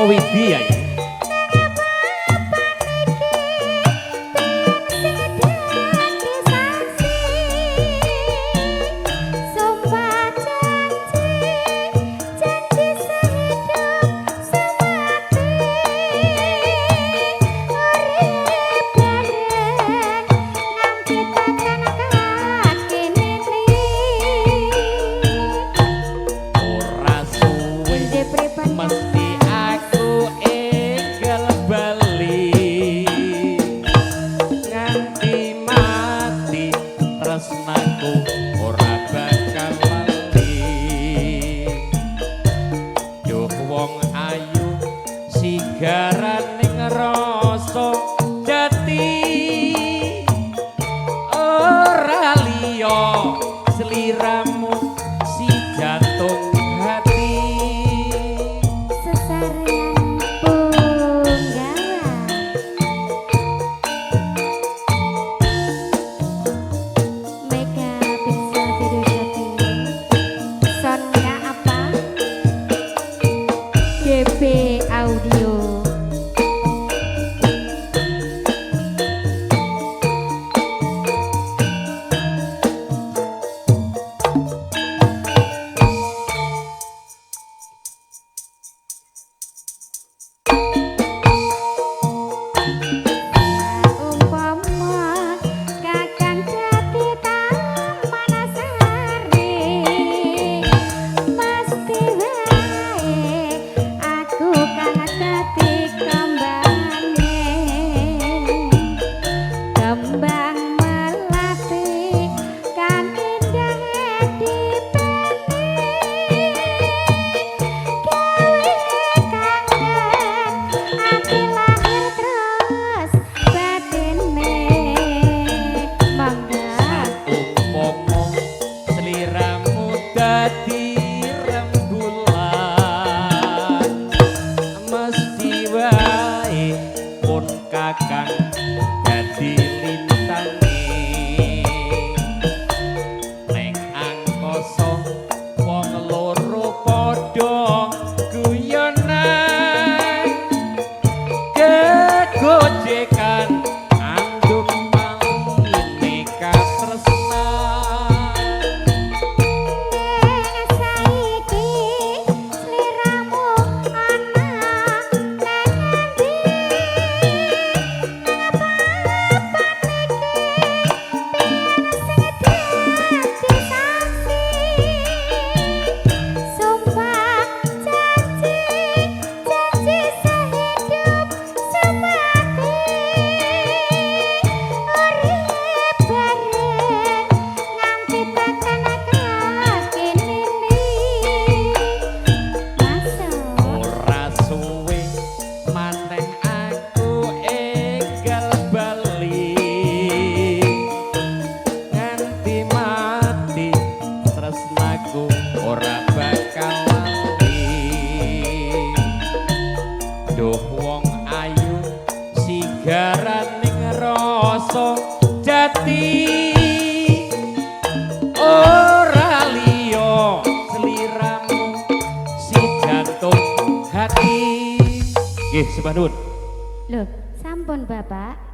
Widi ya. Sigaraning rasa jati ora liya sliramu si jantung hati sesarean punggawa Mega Pixel Video Shooting Sonia apa GB Audio. Kakang dadi lintange ning angkasa wong loro padha guyonan gegojekan anduk maline katresnan saiki sliramu ana ora bakal lali duh wong ayu sigaraning rasa jati ora liya sliramu si jantung hati nggih sembah nuwun lho sampun Bapak